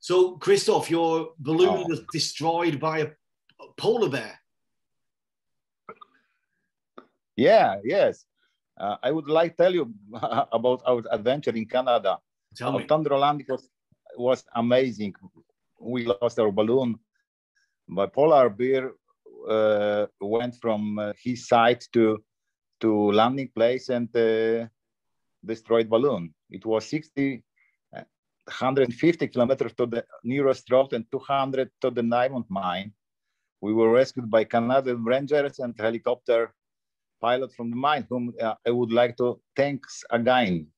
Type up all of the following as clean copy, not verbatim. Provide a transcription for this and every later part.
So, Krzysztof, your balloon Oh. was destroyed by a polar bear. Yeah, yes. I would like to tell you about our adventure in Canada. Tell Our me. thunder landing was amazing. We lost our balloon, but polar bear went from his side to landing place and destroyed balloon. It was 150 kilometers to the nearest road and 200 to the diamond mine. We were rescued by Canadian Rangers and helicopter pilot from the mine, whom I would like to thank again.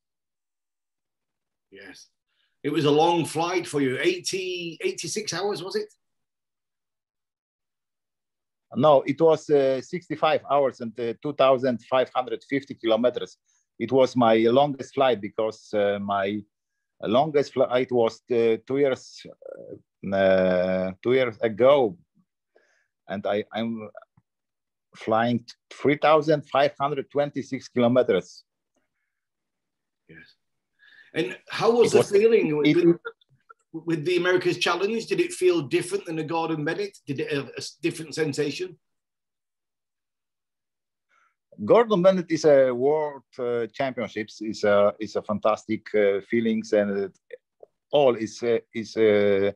Yes. It was a long flight for you, 86 hours, was it? No, it was 65 hours and 2,550 kilometers. It was my longest flight because my longest flight was 2 years ago, and I'm flying 3,526 kilometers. Yes. And how was the feeling with the America's Challenge? Did it feel different than the Gordon Bennett? Did it have a different sensation? Gordon Bennett is a world championships. Is a fantastic feelings, and all is the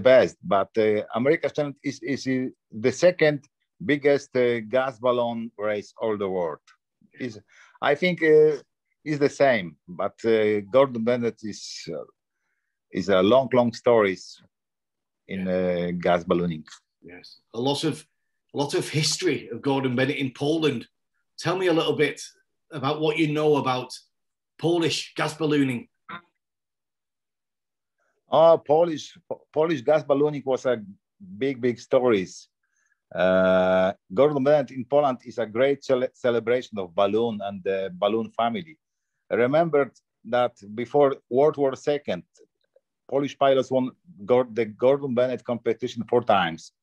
best. But America's Challenge is the second biggest gas balloon race all the world. Is I think is the same, but Gordon Bennett is a long stories in gas ballooning. Yes, a lot of history of Gordon Bennett in Poland. Tell me a little bit about what you know about Polish gas ballooning. Oh, Polish gas ballooning was a big stories. Gordon Bennett in Poland is a great celebration of balloon and the balloon family. Remember that before World War II, Polish pilots won the Gordon Bennett competition 4 times.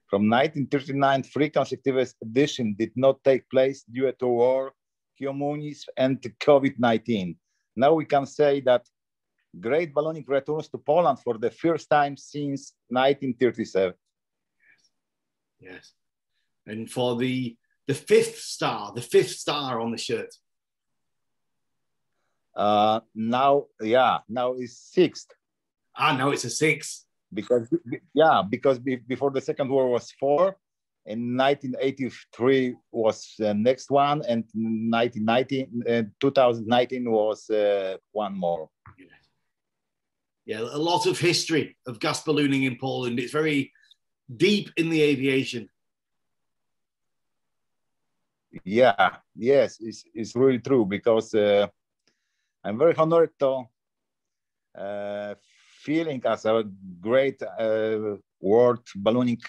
From 1939, 3 consecutive editions did not take place due to war, communism, and COVID-19. Now we can say that great ballooning returns to Poland for the first time since 1937. Yes. And for the fifth star on the shirt. Now it's 6th. Now it's a 6. Because before the Second War was 4, in 1983 was the next one, and 2019 was one more. Yeah, a lot of history of gas ballooning in Poland. It's very deep in the aviation. Yeah, yes, it's really true, because I'm very honored to feeling as a great world ballooning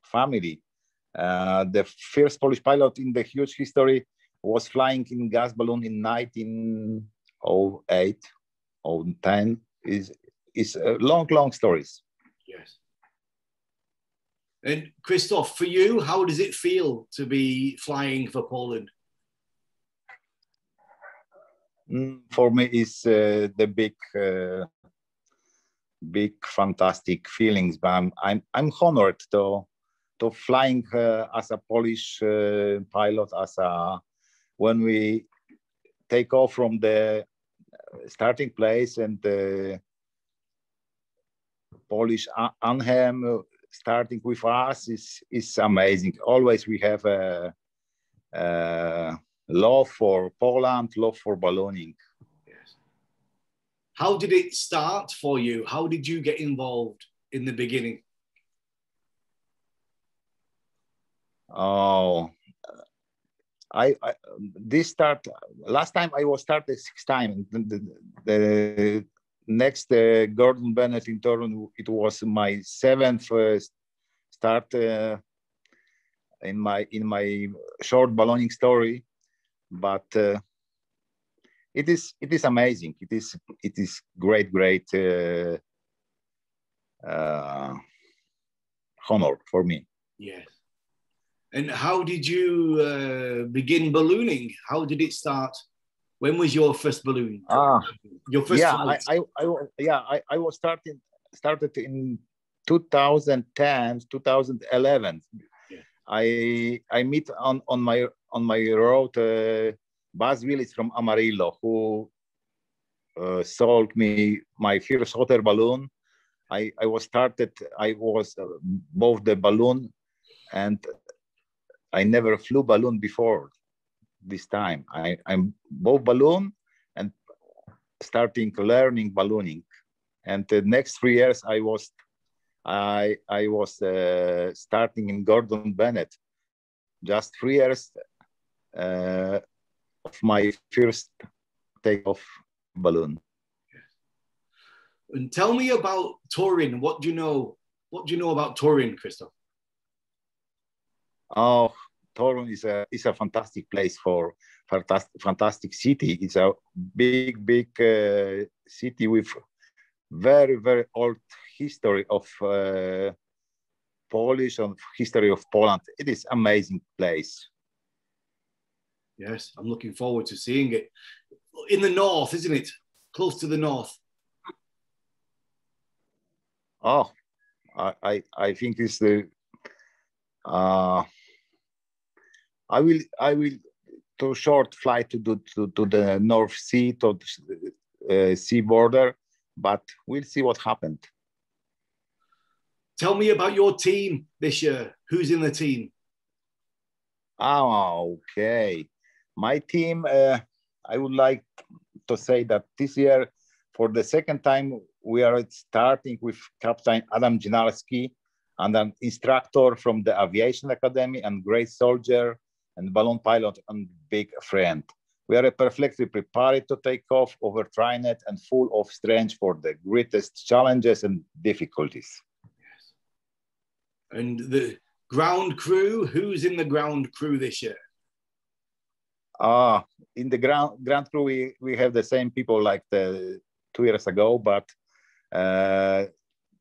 family. The first Polish pilot in the huge history was flying in gas balloon in 1908 or 10. Is long stories. Yes. And Krzysztof, for you, how does it feel to be flying for Poland? For me, is the big fantastic feelings. But I'm honored to flying as a Polish pilot, when we take off from the starting place, and the Polish anthem starting with us is amazing. Always we have a love for Poland, love for ballooning. Yes. How did it start for you? How did you get involved in the beginning? Oh, this start last time I was started 6 times. The next Gordon Bennett in Toronto, it was my 7th start in my short ballooning story. But it is amazing. It is great honor for me. Yes. And how did you begin ballooning? How did it start When was your first balloon? Your first yeah, flight? I was started in 2010, 2011. Yeah. I meet on my road Bas Willis from Amarillo, who sold me my first hot air balloon. I was both the balloon, and I never flew balloon before this time. I'm both balloon and starting learning ballooning. And the next 3 years I was starting in Gordon Bennett. Just 3 years of my first takeoff balloon. And tell me about touring. What do you know? What do you know about touring, Krzysztof? Oh, Torun is a fantastic place for fantastic city. It's a big city with very old history of Polish and history of Poland. It is amazing place. Yes, I'm looking forward to seeing it. In the north, isn't it? Close to the north. Oh, I think it's the. I will to short flight to the North Sea, to the sea border, but we'll see what happened. Tell me about your team this year. Who's in the team? Oh, okay. My team, I would like to say that this year, for the second time, we are starting with Captain Adam Ginalski, and an instructor from the Aviation Academy, and great soldier and balloon pilot and big friend. We are perfectly prepared to take off, overtrained and full of strength for the greatest challenges and difficulties. Yes. And the ground crew, who's in the ground crew this year? In the ground crew, we have the same people like the 2 years ago, but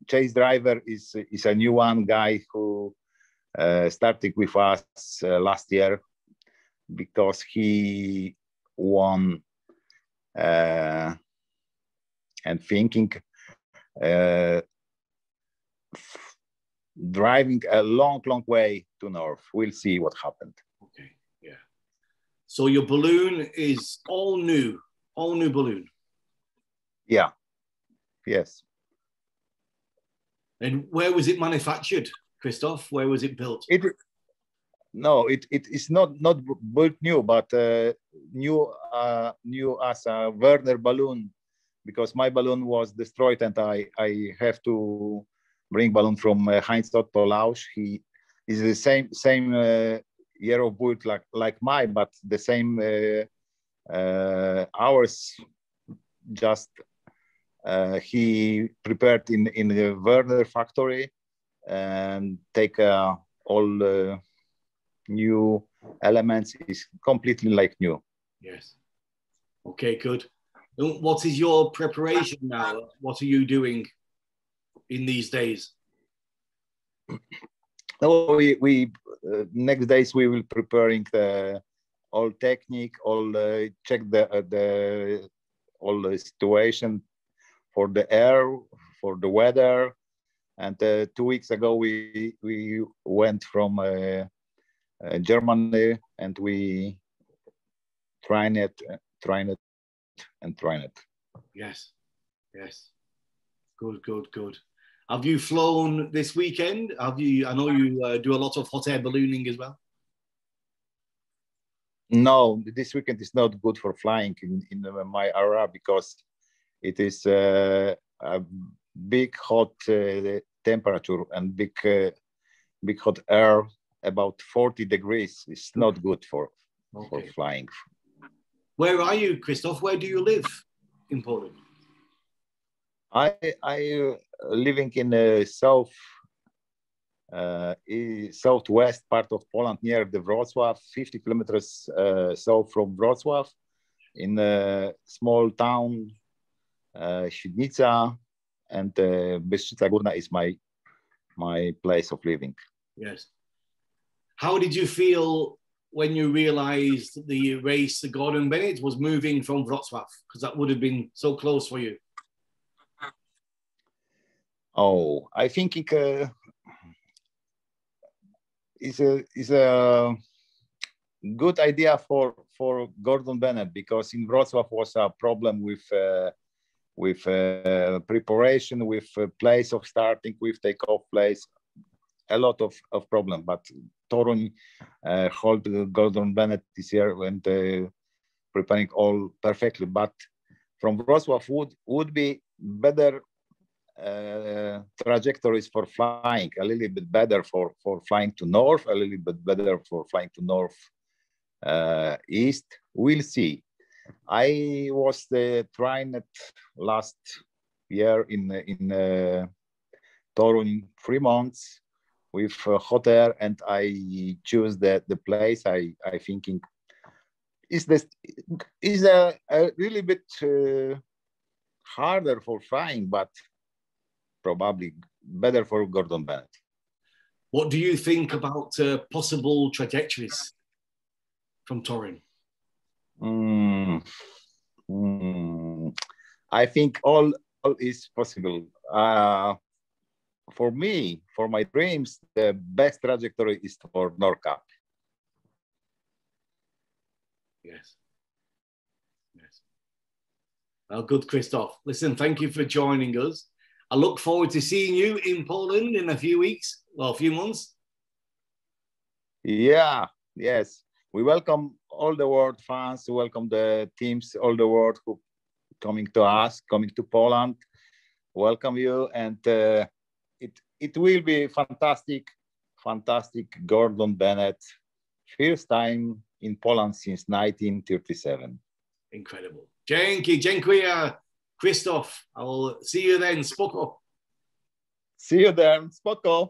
chase driver is a new one guy who started with us last year because he won and thinking driving a long way to north. We'll see what happened. Okay, yeah. So your balloon is all new balloon. Yeah. Yes. And where was it manufactured, Krzysztof? Where was it built? It is not built new, but new as a Werner balloon, because my balloon was destroyed and I have to bring balloon from Heinz Tolausch. He is the same year of build like mine, but the same hours. Just he prepared in the Werner factory and take all new elements. Is completely like new. Yes. Okay, good. What is your preparation now? What are you doing in these days? No, we next days we will preparing the all technique, all check the all the situation for the air, for the weather. And 2 weeks ago we went from Germany and we train it. Yes. Good. Have you flown this weekend? I know you do a lot of hot air ballooning as well. No, this weekend is not good for flying in my area because it is a big hot temperature and big hot air, about 40 degrees. It's not good for flying. Where are you, Krzysztof? Where do you live in Poland? I living in the southwest part of Poland, near the Wrocław, 50 kilometers south from Wrocław, in a small town, Świdnica, and Bystrzyca Górna is my place of living. Yes. How did you feel when you realised the race, the Gordon Bennett, was moving from Wrocław? Because that would have been so close for you. Oh, I think it is a good idea for Gordon Bennett, because in Wrocław was a problem with preparation, with place of starting, with takeoff place, a lot of problem. But Toruń hold Gordon Bennett this year and preparing all perfectly. But from Wrocław would be better trajectories for flying, a little bit better for flying to north, a little bit better for flying to north east. We'll see. I was trying it last year in Toruń 3 months with hot air, and I choose the place. I thinking is a really bit harder for flying, but probably better for Gordon Bennett. What do you think about possible trajectories from Toruń? I think all is possible. For me, for my dreams, the best trajectory is for NorCap. Yes. Yes. Well, good, Krzysztof. Listen, thank you for joining us. I look forward to seeing you in Poland in a few weeks, well, a few months. Yeah, yes. We welcome all the world fans, welcome the teams, all the world who coming to us, coming to Poland. Welcome you, and it will be fantastic Gordon Bennett, first time in Poland since 1937. Incredible. Dziękuję, Krzysztof. I will see you then. Spoko. See you then. Spoko.